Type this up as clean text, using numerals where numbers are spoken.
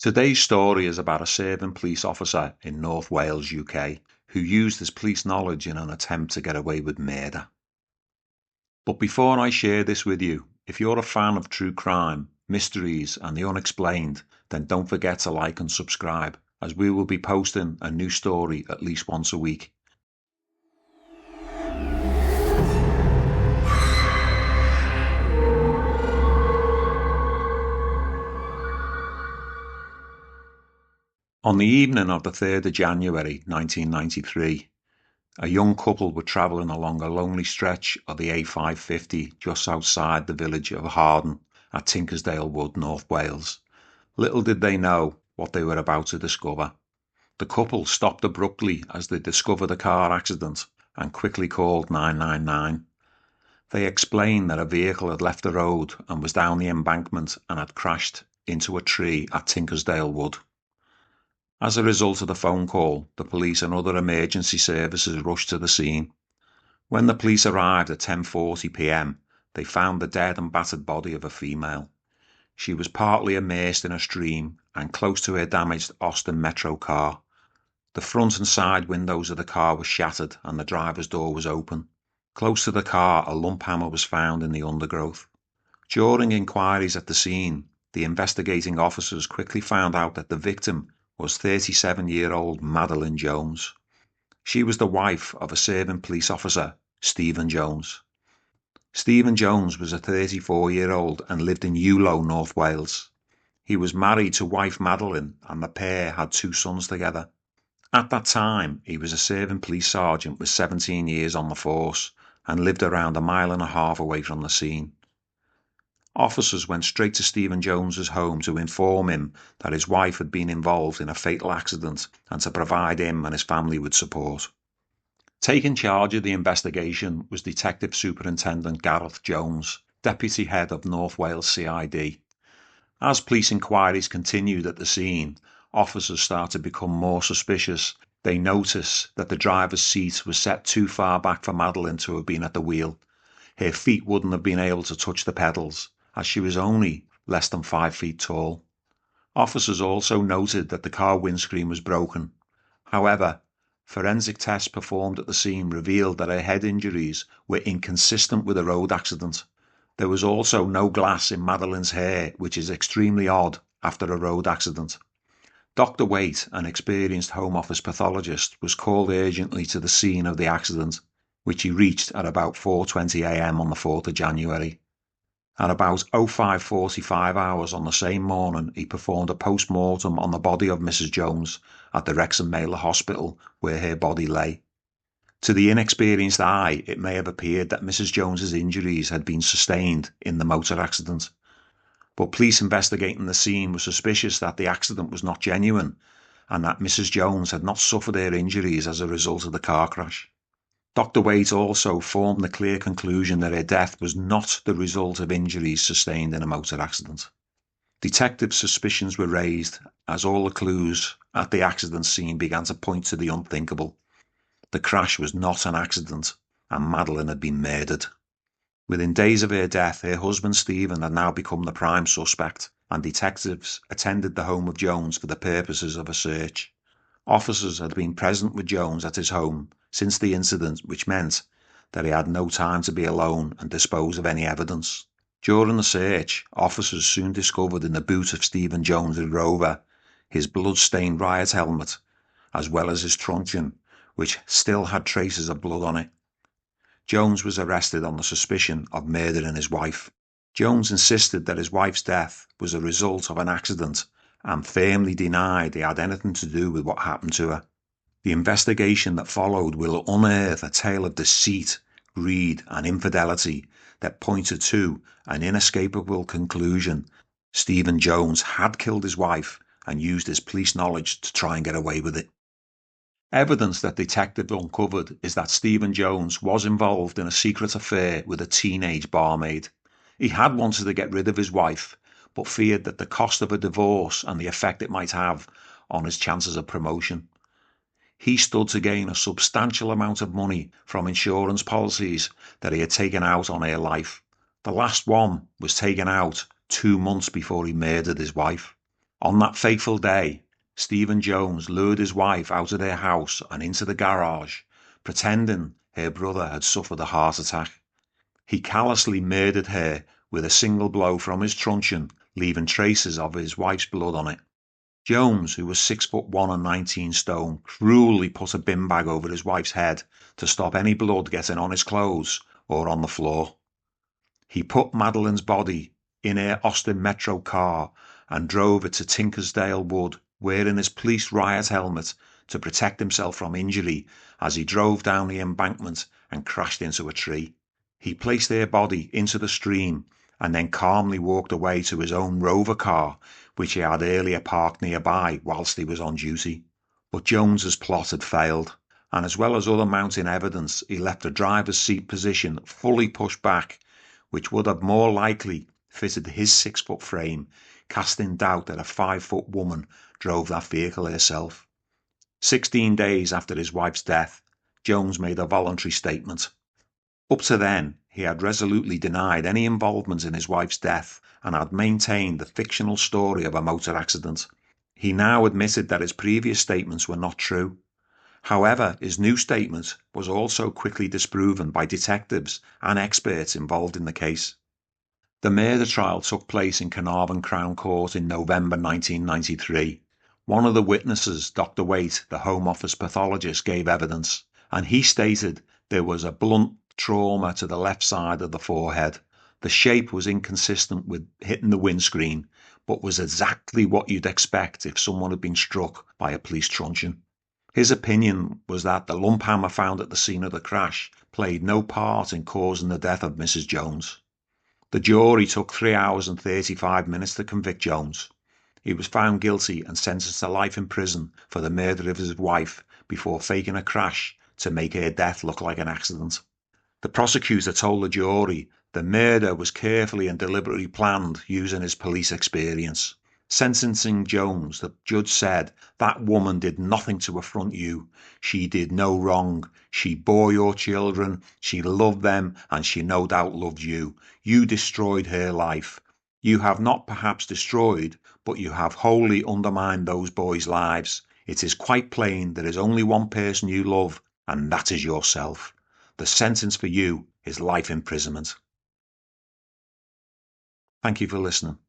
Today's story is about a serving police officer in North Wales, UK, who used his police knowledge in an attempt to get away with murder. But before I share this with you, if you're a fan of true crime, mysteries, and the unexplained, then don't forget to like and subscribe, as we will be posting a new story at least once a week. On the evening of the 3rd of January 1993, a young couple were travelling along a lonely stretch of the A550 just outside the village of Harden at Tinkersdale Wood, North Wales. Little did they know what they were about to discover. The couple stopped abruptly as they discovered a car accident and quickly called 999. They explained that a vehicle had left the road and was down the embankment and had crashed into a tree at Tinkersdale Wood. As a result of the phone call, the police and other emergency services rushed to the scene. When the police arrived at 10:40 p.m, they found the dead and battered body of a female. She was partly immersed in a stream and close to her damaged Austin Metro car. The front and side windows of the car were shattered and the driver's door was open. Close to the car, a lump hammer was found in the undergrowth. During inquiries at the scene, the investigating officers quickly found out that the victim was 37-year-old Madeline Jones. She was the wife of a serving police officer, Stephen Jones. Stephen Jones was a 34-year-old and lived in Ewlow, North Wales. He was married to wife Madeline and the pair had 2 sons together. At that time, he was a serving police sergeant with 17 years on the force and lived around 1.5 miles away from the scene. Officers went straight to Stephen Jones's home to inform him that his wife had been involved in a fatal accident and to provide him and his family with support. Taking charge of the investigation was Detective Superintendent Gareth Jones, Deputy Head of North Wales CID. As police inquiries continued at the scene, officers started to become more suspicious. They noticed that the driver's seat was set too far back for Madeline to have been at the wheel. Her feet wouldn't have been able to touch the pedals, as she was only less than 5 feet tall. Officers also noted that the car windscreen was broken. However, forensic tests performed at the scene revealed that her head injuries were inconsistent with a road accident. There was also no glass in Madeline's hair, which is extremely odd after a road accident. Dr. Waite, an experienced Home Office pathologist, was called urgently to the scene of the accident, which he reached at about 4:20 a.m. on the 4th of January. At about 05:45 hours on the same morning, he performed a post-mortem on the body of Mrs. Jones at the Wrexham Mailer Hospital, where her body lay. To the inexperienced eye, it may have appeared that Mrs. Jones's injuries had been sustained in the motor accident. But police investigating the scene were suspicious that the accident was not genuine and that Mrs. Jones had not suffered her injuries as a result of the car crash. Dr. Waite also formed the clear conclusion that her death was not the result of injuries sustained in a motor accident. Detectives' suspicions were raised as all the clues at the accident scene began to point to the unthinkable. The crash was not an accident and Madeline had been murdered. Within days of her death, her husband Stephen had now become the prime suspect, and detectives attended the home of Jones for the purposes of a search. Officers had been present with Jones at his home since the incident, which meant that he had no time to be alone and dispose of any evidence. During the search, officers soon discovered in the boot of Stephen Jones's Rover his blood-stained riot helmet, as well as his truncheon, which still had traces of blood on it. Jones was arrested on the suspicion of murdering his wife. Jones insisted that his wife's death was a result of an accident and firmly denied he had anything to do with what happened to her. The investigation that followed will unearth a tale of deceit, greed, and infidelity that pointed to an inescapable conclusion. Stephen Jones had killed his wife and used his police knowledge to try and get away with it. Evidence that detectives uncovered is that Stephen Jones was involved in a secret affair with a teenage barmaid. He had wanted to get rid of his wife, but feared that the cost of a divorce and the effect it might have on his chances of promotion. He stood to gain a substantial amount of money from insurance policies that he had taken out on her life. The last one was taken out 2 months before he murdered his wife. On that fateful day, Stephen Jones lured his wife out of their house and into the garage, pretending her brother had suffered a heart attack. He callously murdered her with a single blow from his truncheon, leaving traces of his wife's blood on it. Jones, who was 6'1" and 19 stone, cruelly put a bin bag over his wife's head to stop any blood getting on his clothes or on the floor. He put Madeline's body in her Austin Metro car and drove it to Tinkersdale Wood, wearing his police riot helmet to protect himself from injury as he drove down the embankment and crashed into a tree. He placed their body into the stream and then calmly walked away to his own Rover car, which he had earlier parked nearby whilst he was on duty. But Jones's plot had failed, and as well as other mounting evidence, he left the driver's seat position fully pushed back, which would have more likely fitted his 6-foot frame, casting doubt that a 5-foot woman drove that vehicle herself. 16 days after his wife's death, Jones made a voluntary statement. Up to then, he had resolutely denied any involvement in his wife's death and had maintained the fictional story of a motor accident. He now admitted that his previous statements were not true. However, his new statement was also quickly disproven by detectives and experts involved in the case. The murder trial took place in Carnarvon Crown Court in November 1993. One of the witnesses, Dr. Waite, the Home Office pathologist, gave evidence, and he stated there was a blunt trauma to the left side of the forehead. The shape was inconsistent with hitting the windscreen, but was exactly what you'd expect if someone had been struck by a police truncheon. His opinion was that the lump hammer found at the scene of the crash played no part in causing the death of Mrs. Jones. The jury took 3 hours and 35 minutes to convict Jones. He was found guilty and sentenced to life in prison for the murder of his wife before faking a crash to make her death look like an accident. The prosecutor told the jury the murder was carefully and deliberately planned using his police experience. Sentencing Jones, the judge said, "That woman did nothing to affront you. She did no wrong. She bore your children, she loved them, and she no doubt loved you. You destroyed her life. You have not perhaps destroyed, but you have wholly undermined those boys' lives. It is quite plain there is only one person you love, and that is yourself. The sentence for you is life imprisonment." Thank you for listening.